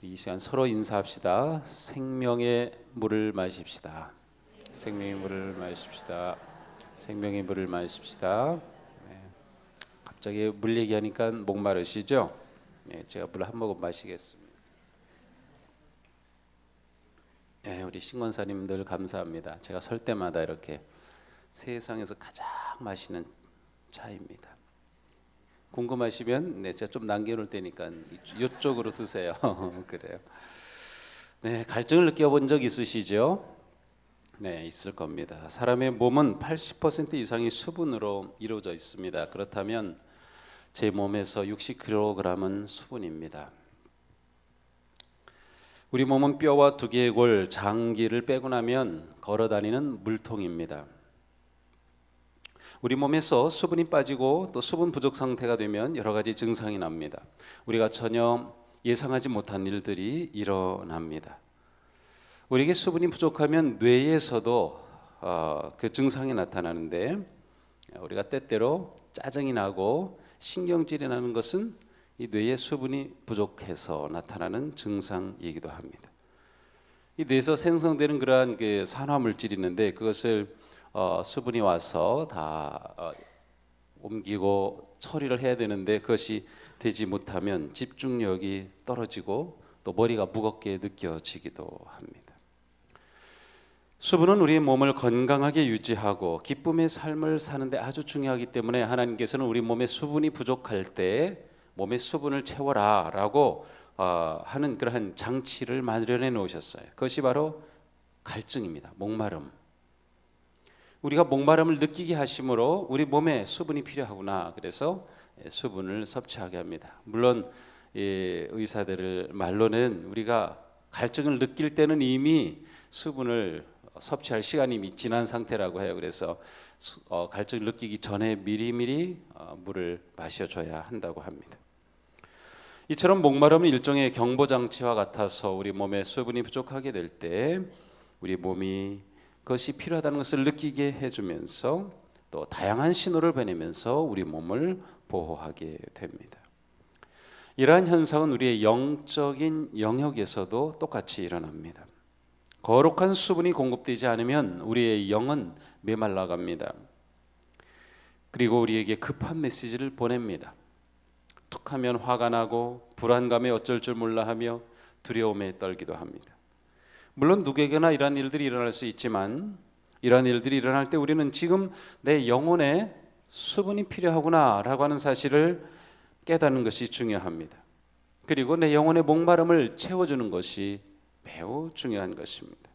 이 시간 서로 인사합시다. 생명의 물을 마십시다. 생명의 물을 마십시다. 생명의 물을 마십시다. 네. 갑자기 물 얘기하니까 목마르시죠? 네, 제가 물 한 모금 마시겠습니다. 네, 우리 신권사님들 감사합니다. 제가 설 때마다 이렇게 세상에서 가장 맛있는 차입니다. 궁금하시면 제가 좀 남겨놓을 테니까 이쪽으로 드세요. 그래요. 네, 갈증을 느껴본 적 있으시죠? 네, 있을 겁니다. 사람의 몸은 80% 이상이 수분으로 이루어져 있습니다. 그렇다면 제 몸에서 60kg은 수분입니다. 우리 몸은 뼈와 두개골, 장기를 빼고 나면 걸어다니는 물통입니다. 우리 몸에서 수분이 빠지고 또 수분 부족 상태가 되면 여러 가지 증상이 납니다. 우리가 전혀 예상하지 못한 일들이 일어납니다. 우리에게 수분이 부족하면 뇌에서도 그 증상이 나타나는데, 우리가 때때로 짜증이 나고 신경질이 나는 것은 이 뇌에 수분이 부족해서 나타나는 증상이기도 합니다. 이 뇌에서 생성되는 그러한 그 산화 물질이 있는데, 그것을 수분이 와서 다 옮기고 처리를 해야 되는데, 그것이 되지 못하면 집중력이 떨어지고 또 머리가 무겁게 느껴지기도 합니다. 수분은 우리의 몸을 건강하게 유지하고 기쁨의 삶을 사는데 아주 중요하기 때문에 하나님께서는 우리 몸에 수분이 부족할 때 몸에 수분을 채워라 라고 하는 그러한 장치를 마련해 놓으셨어요. 그것이 바로 갈증입니다. 목마름. 우리가 목마름을 느끼게 하심으로 우리 몸에 수분이 필요하구나, 그래서 수분을 섭취하게 합니다. 물론 의사들 말로는 우리가 갈증을 느낄 때는 이미 수분을 섭취할 시간이 이미 지난 상태라고 해요. 그래서 갈증을 느끼기 전에 미리미리 물을 마셔줘야 한다고 합니다. 이처럼 목마름은 일종의 경보장치와 같아서 우리 몸에 수분이 부족하게 될 때 우리 몸이 그것이 필요하다는 것을 느끼게 해주면서 또 다양한 신호를 보내면서 우리 몸을 보호하게 됩니다. 이러한 현상은 우리의 영적인 영역에서도 똑같이 일어납니다. 거룩한 수분이 공급되지 않으면 우리의 영은 메말라갑니다. 그리고 우리에게 급한 메시지를 보냅니다. 툭하면 화가 나고 불안감에 어쩔 줄 몰라 하며 두려움에 떨기도 합니다. 물론 누구에게나 이러한 일들이 일어날 수 있지만, 이러한 일들이 일어날 때 우리는 지금 내 영혼에 수분이 필요하구나 라고 하는 사실을 깨닫는 것이 중요합니다. 그리고 내 영혼의 목마름을 채워주는 것이 매우 중요한 것입니다.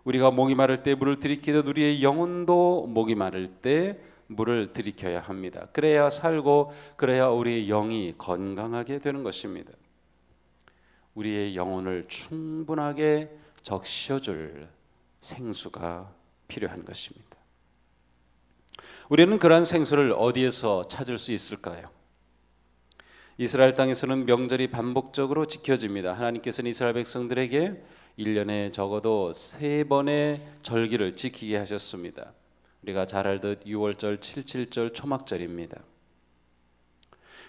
우리가 목이 마를 때 물을 들이키듯 우리의 영혼도 목이 마를 때 물을 들이켜야 합니다. 그래야 살고 그래야 우리의 영이 건강하게 되는 것입니다. 우리의 영혼을 충분하게 적셔줄 생수가 필요한 것입니다. 우리는 그러한 생수를 어디에서 찾을 수 있을까요? 이스라엘 땅에서는 명절이 반복적으로 지켜집니다. 하나님께서는 이스라엘 백성들에게 1년에 적어도 3번의 절기를 지키게 하셨습니다. 우리가 잘 알듯 6월절, 77절, 초막절입니다.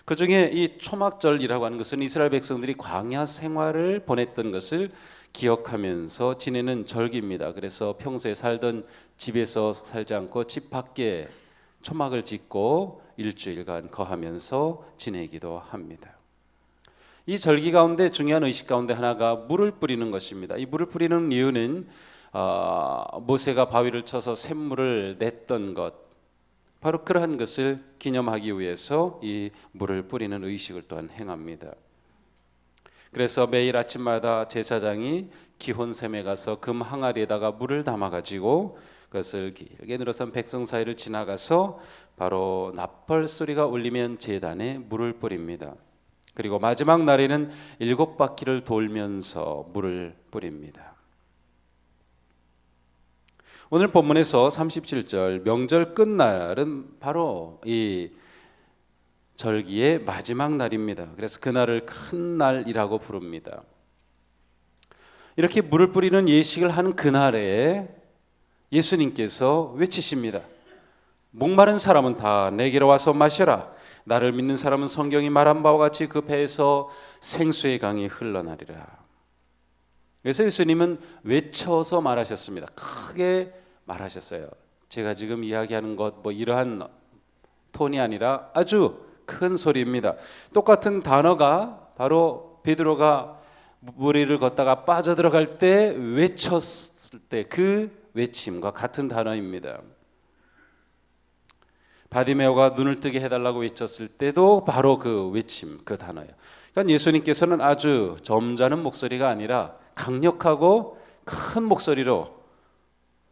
그 중에 이 초막절이라고 하는 것은 이스라엘 백성들이 광야 생활을 보냈던 것을 기억하면서 지내는 절기입니다. 그래서 평소에 살던 집에서 살지 않고 집 밖에 초막을 짓고 일주일간 거하면서 지내기도 합니다. 이 절기 가운데 중요한 의식 가운데 하나가 물을 뿌리는 것입니다. 이 물을 뿌리는 이유는 모세가 바위를 쳐서 샘물을 냈던 것, 바로 그러한 것을 기념하기 위해서 이 물을 뿌리는 의식을 또한 행합니다. 그래서 매일 아침마다 제사장이 기혼샘에 가서 금 항아리에다가 물을 담아가지고 그것을 길게 늘어선 백성 사이를 지나가서 바로 나팔 소리가 울리면 제단에 물을 뿌립니다. 그리고 마지막 날에는 7바퀴를 돌면서 물을 뿌립니다. 오늘 본문에서 37절 명절 끝날은 바로 이 절기의 마지막 날입니다. 그래서 그날을 큰 날이라고 부릅니다. 이렇게 물을 뿌리는 예식을 하는 그날에 예수님께서 외치십니다. 목마른 사람은 다 내게로 와서 마셔라. 나를 믿는 사람은 성경이 말한 바와 같이 그 배에서 생수의 강이 흘러나리라. 그래서 예수님은 외쳐서 말하셨습니다. 크게 말하셨어요. 제가 지금 이야기하는 것 이러한 톤이 아니라 아주 큰 소리입니다. 똑같은 단어가 바로 베드로가 물 위를 걷다가 빠져들어갈 때 외쳤을 때 그 외침과 같은 단어입니다. 바디메오가 눈을 뜨게 해달라고 외쳤을 때도 바로 그 외침, 그 단어예요. 그러니까 예수님께서는 아주 점잖은 목소리가 아니라 강력하고 큰 목소리로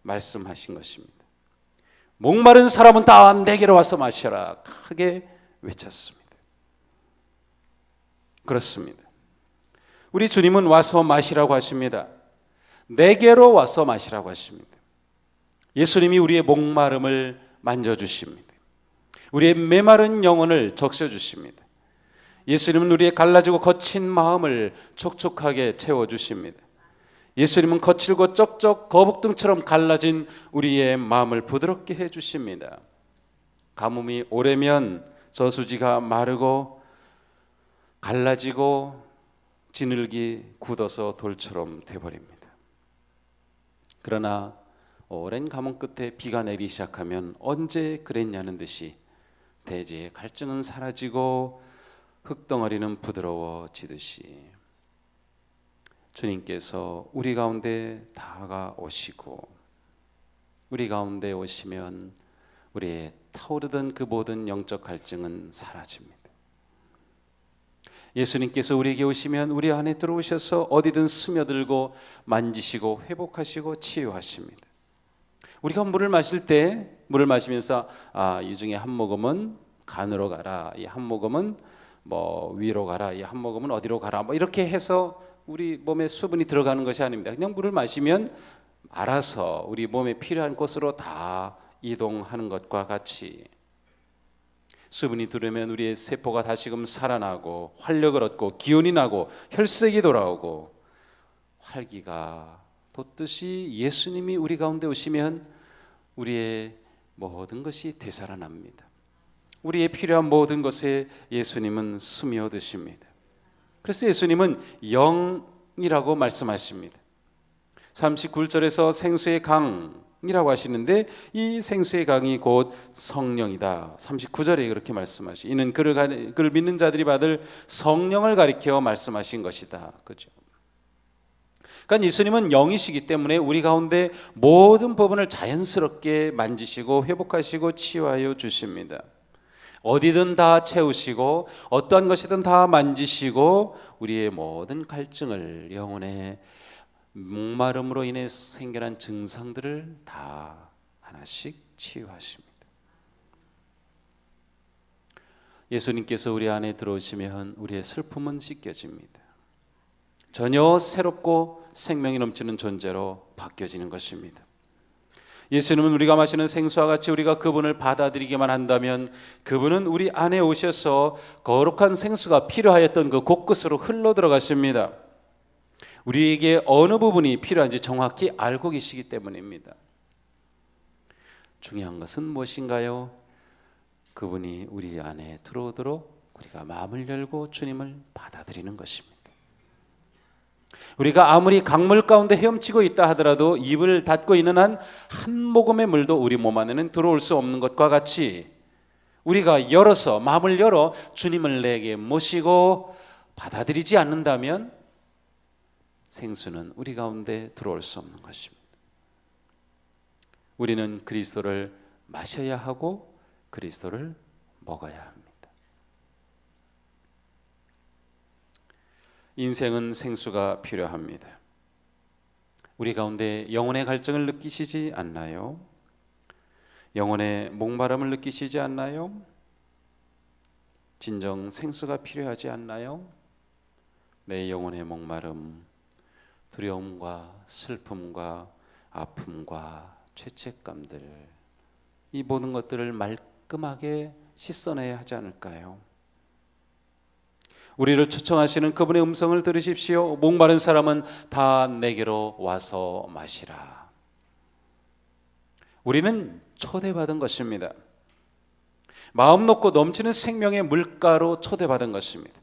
말씀하신 것입니다. 목마른 사람은 다 내게로 와서 마셔라. 크게 외쳤습니다. 그렇습니다. 우리 주님은 와서 마시라고 하십니다. 내게로 와서 마시라고 하십니다. 예수님이 우리의 목마름을 만져주십니다. 우리의 메마른 영혼을 적셔주십니다. 예수님은 우리의 갈라지고 거친 마음을 촉촉하게 채워주십니다. 예수님은 거칠고 쩍쩍 거북등처럼 갈라진 우리의 마음을 부드럽게 해주십니다. 가뭄이 오래면 저수지가 마르고 갈라지고 지늘기 굳어서 돌처럼 돼버립니다. 그러나 오랜 가뭄 끝에 비가 내리기 시작하면 언제 그랬냐는 듯이 대지의 갈증은 사라지고 흙덩어리는 부드러워지듯이 주님께서 우리 가운데 다가오시고 우리 가운데 오시면 우리의 타오르던 그 모든 영적 갈증은 사라집니다. 예수님께서 우리에게 오시면 우리 안에 들어오셔서 어디든 스며들고 만지시고 회복하시고 치유하십니다. 우리가 물을 마실 때 물을 마시면서 이 중에 한 모금은 간으로 가라, 이 한 모금은 위로 가라, 이 한 모금은 어디로 가라, 이렇게 해서 우리 몸에 수분이 들어가는 것이 아닙니다. 그냥 물을 마시면 알아서 우리 몸에 필요한 곳으로 다 이동하는 것과 같이 수분이 들으면 우리의 세포가 다시금 살아나고 활력을 얻고 기운이 나고 혈색이 돌아오고 활기가 돋듯이 예수님이 우리 가운데 오시면 우리의 모든 것이 되살아납니다. 우리의 필요한 모든 것에 예수님은 스며드십니다. 그래서 예수님은 영이라고 말씀하십니다. 39절에서 생수의 강이라고 하시는데 이 생수의 강이 곧 성령이다. 39절에 그렇게 말씀하시. 이는 그를 믿는 자들이 받을 성령을 가리켜 말씀하신 것이다. 그죠? 그러니까 예수님은 영이시기 때문에 우리 가운데 모든 부분을 자연스럽게 만지시고 회복하시고 치유하여 주십니다. 어디든 다 채우시고 어떠한 것이든 다 만지시고 우리의 모든 갈증을, 영혼의 목마름으로 인해 생겨난 증상들을 다 하나씩 치유하십니다. 예수님께서 우리 안에 들어오시면 우리의 슬픔은 씻겨집니다. 전혀 새롭고 생명이 넘치는 존재로 바뀌어지는 것입니다. 예수님은 우리가 마시는 생수와 같이 우리가 그분을 받아들이기만 한다면 그분은 우리 안에 오셔서 거룩한 생수가 필요하였던 그 곳곳으로 흘러 들어가십니다. 우리에게 어느 부분이 필요한지 정확히 알고 계시기 때문입니다. 중요한 것은 무엇인가요? 그분이 우리 안에 들어오도록 우리가 마음을 열고 주님을 받아들이는 것입니다. 우리가 아무리 강물 가운데 헤엄치고 있다 하더라도 입을 닫고 있는 한 모금의 물도 우리 몸 안에는 들어올 수 없는 것과 같이 우리가 열어서 마음을 열어 주님을 내게 모시고 받아들이지 않는다면 생수는 우리 가운데 들어올 수 없는 것입니다. 우리는 그리스도를 마셔야 하고 그리스도를 먹어야 합니다. 인생은 생수가 필요합니다. 우리 가운데 영혼의 갈증을 느끼시지 않나요? 영혼의 목마름을 느끼시지 않나요? 진정 생수가 필요하지 않나요? 내 영혼의 목마름, 두려움과 슬픔과 아픔과 죄책감들, 이 모든 것들을 말끔하게 씻어내야 하지 않을까요? 우리를 초청하시는 그분의 음성을 들으십시오. 목마른 사람은 다 내게로 와서 마시라. 우리는 초대받은 것입니다. 마음 놓고 넘치는 생명의 물가로 초대받은 것입니다.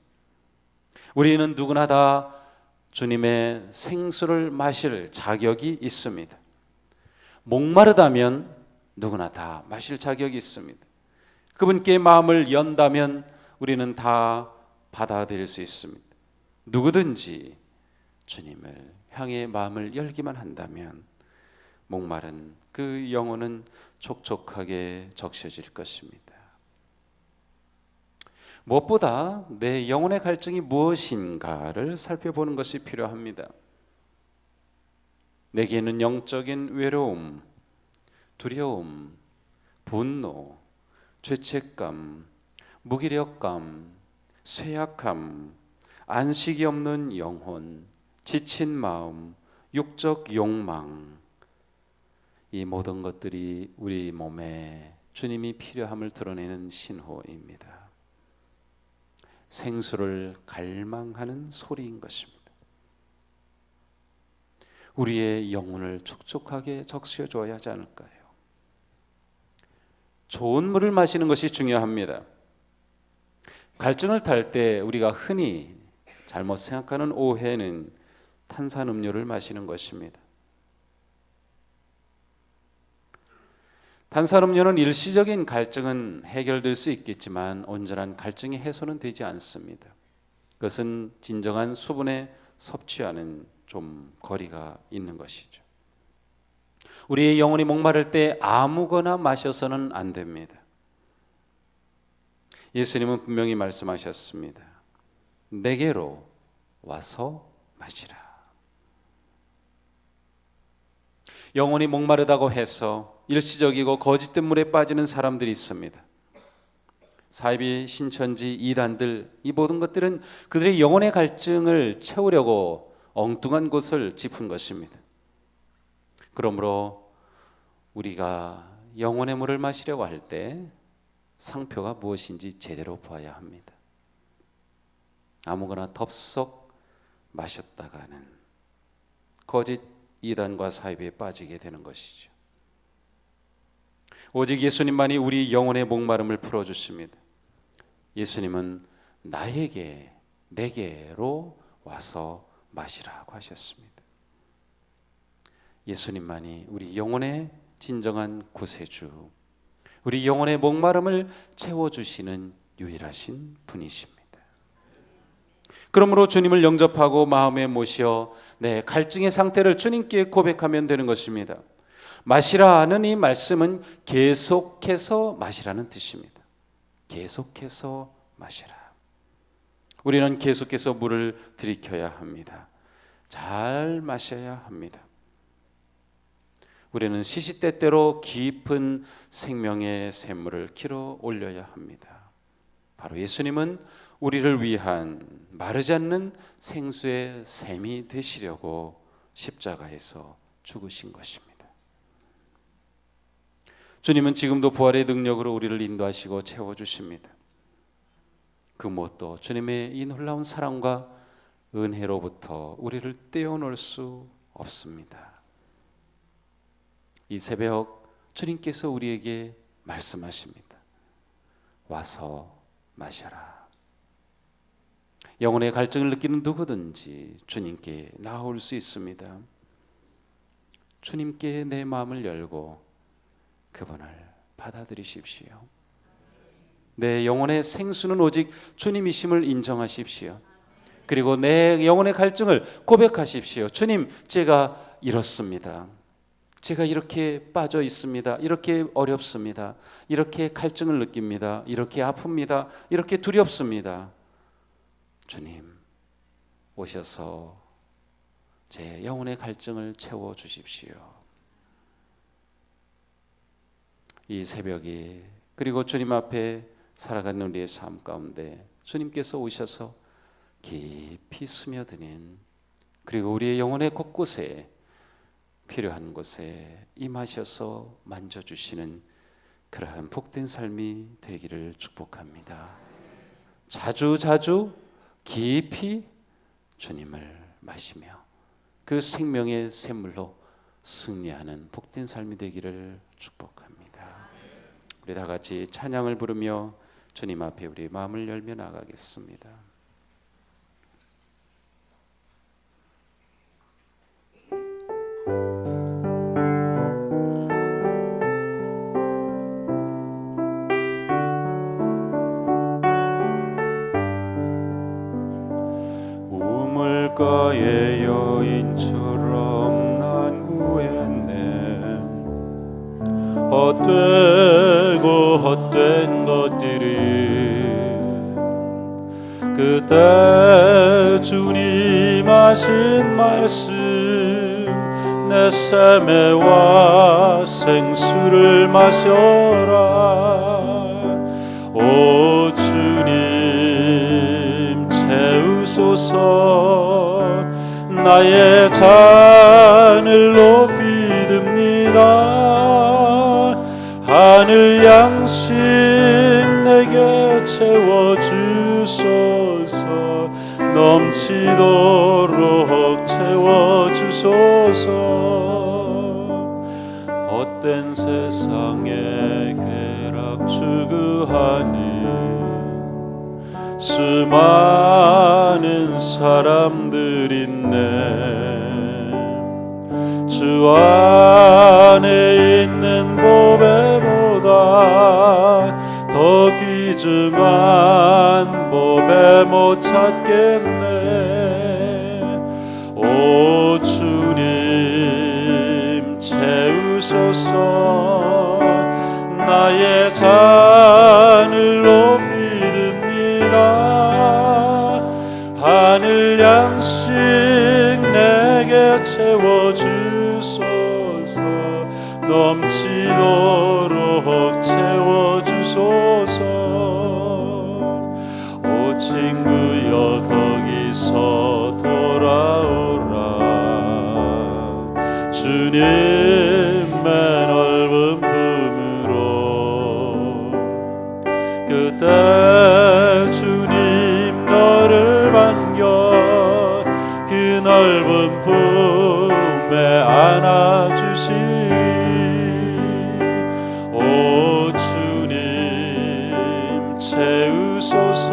우리는 누구나 다 주님의 생수를 마실 자격이 있습니다. 목마르다면 누구나 다 마실 자격이 있습니다. 그분께 마음을 연다면 우리는 다 받아들일 수 있습니다. 누구든지 주님을 향해 마음을 열기만 한다면 목마른 그 영혼은 촉촉하게 적셔질 것입니다. 무엇보다 내 영혼의 갈증이 무엇인가를 살펴보는 것이 필요합니다. 내게는 영적인 외로움, 두려움, 분노, 죄책감, 무기력감, 쇠약함, 안식이 없는 영혼, 지친 마음, 육적 욕망, 이 모든 것들이 우리 몸에 주님이 필요함을 드러내는 신호입니다. 생수를 갈망하는 소리인 것입니다. 우리의 영혼을 촉촉하게 적셔줘야 하지 않을까요? 좋은 물을 마시는 것이 중요합니다. 갈증을 탈 때 우리가 흔히 잘못 생각하는 오해는 탄산음료를 마시는 것입니다. 탄산음료는 일시적인 갈증은 해결될 수 있겠지만 온전한 갈증의 해소는 되지 않습니다. 그것은 진정한 수분의 섭취와는 좀 거리가 있는 것이죠. 우리의 영혼이 목마를 때 아무거나 마셔서는 안 됩니다. 예수님은 분명히 말씀하셨습니다. 내게로 와서 마시라. 영혼이 목마르다고 해서 일시적이고 거짓된 물에 빠지는 사람들이 있습니다. 사이비 신천지 이단들, 이 모든 것들은 그들의 영혼의 갈증을 채우려고 엉뚱한 곳을 짚은 것입니다. 그러므로 우리가 영혼의 물을 마시려고 할 때 상표가 무엇인지 제대로 봐야 합니다. 아무거나 덥석 마셨다가는 거짓 이단과 사이비에 빠지게 되는 것이죠. 오직 예수님만이 우리 영혼의 목마름을 풀어주십니다. 예수님은 나에게, 내게로 와서 마시라고 하셨습니다. 예수님만이 우리 영혼의 진정한 구세주, 우리 영혼의 목마름을 채워주시는 유일하신 분이십니다. 그러므로 주님을 영접하고 마음에 모셔 내 갈증의 상태를 주님께 고백하면 되는 것입니다. 마시라는 이 말씀은 계속해서 마시라는 뜻입니다. 계속해서 마시라. 우리는 계속해서 물을 들이켜야 합니다. 잘 마셔야 합니다. 우리는 시시때때로 깊은 생명의 샘물을 길어 올려야 합니다. 바로 예수님은 우리를 위한 마르지 않는 생수의 샘이 되시려고 십자가에서 죽으신 것입니다. 주님은 지금도 부활의 능력으로 우리를 인도하시고 채워주십니다. 그 무엇도 주님의 이 놀라운 사랑과 은혜로부터 우리를 떼어놓을 수 없습니다. 이 새벽 주님께서 우리에게 말씀하십니다. 와서 마셔라. 영혼의 갈증을 느끼는 누구든지 주님께 나아올 수 있습니다. 주님께 내 마음을 열고 그분을 받아들이십시오. 내 영혼의 생수는 오직 주님이심을 인정하십시오. 그리고 내 영혼의 갈증을 고백하십시오. 주님, 제가 이렇습니다. 제가 이렇게 빠져 있습니다. 이렇게 어렵습니다. 이렇게 갈증을 느낍니다. 이렇게 아픕니다. 이렇게 두렵습니다. 주님, 오셔서 제 영혼의 갈증을 채워 주십시오. 이 새벽이, 그리고 주님 앞에 살아가는 우리의 삶 가운데 주님께서 오셔서 깊이 스며드는, 그리고 우리의 영혼의 곳곳에 필요한 곳에 임하셔서 만져주시는 그러한 복된 삶이 되기를 축복합니다. 자주 깊이 주님을 마시며 그 생명의 샘물로 승리하는 복된 삶이 되기를 축복합니다. 우리 다 같이 찬양을 부르며 주님 앞에 우리 마음을 열며 나가겠습니다. 우물가의 여인처럼 난 구했네. 헛되고 헛된 것들이 그때 주님 하신 말씀, 내 삶에 와 생수를 마셔라. 오 주님 채우소서. 나의 잔을 높이 듭니다. 하늘 양식 내게 채워주소서. 넘치도록 채워주소서. 헛된 세상에 쾌락 추구하니 수많은 사람들 있네. 주 안에 있는 보배보다 더 귀중한 보배 못 찾겠네. 오 주님 채우소서. 나의 잔을 높이 듭니다. 하늘 양식 내게 채워주소서. 넘치도록 채워주소서. 오 친구여 거기서 돌아오라. 주님의 넓은 품으로. 그때 주님 너를 반겨 그 넓은 품에 안아주시리. 오 주님 채우소서.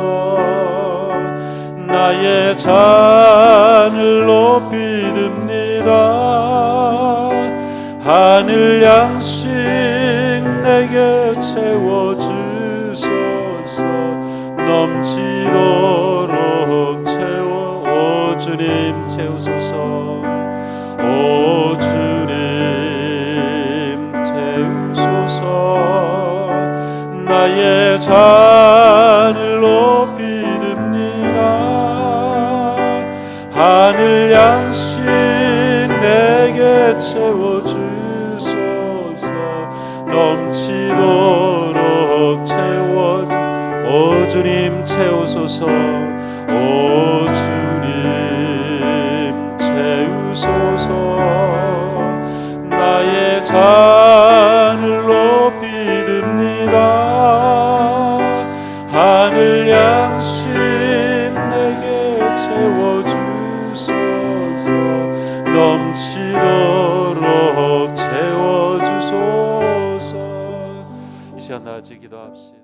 나의 잔을 높이 듭니다. 하늘 양식 내게 채워주소서. 넘치도록 채워. 오 주님 채우소서. 오 주님 채우소서. 나의 잔을 높이 듭니다. 하늘 양식 내게 채워주소서. 넘치도록 채워주. 오 주님 채우소서. 오 주님 채우소서. 나의 잔을 높이 듭니다. 하늘 양식 내게 채워주소서. 넘치도록 채워주소서. 이 시간 다 같이 기도합시다.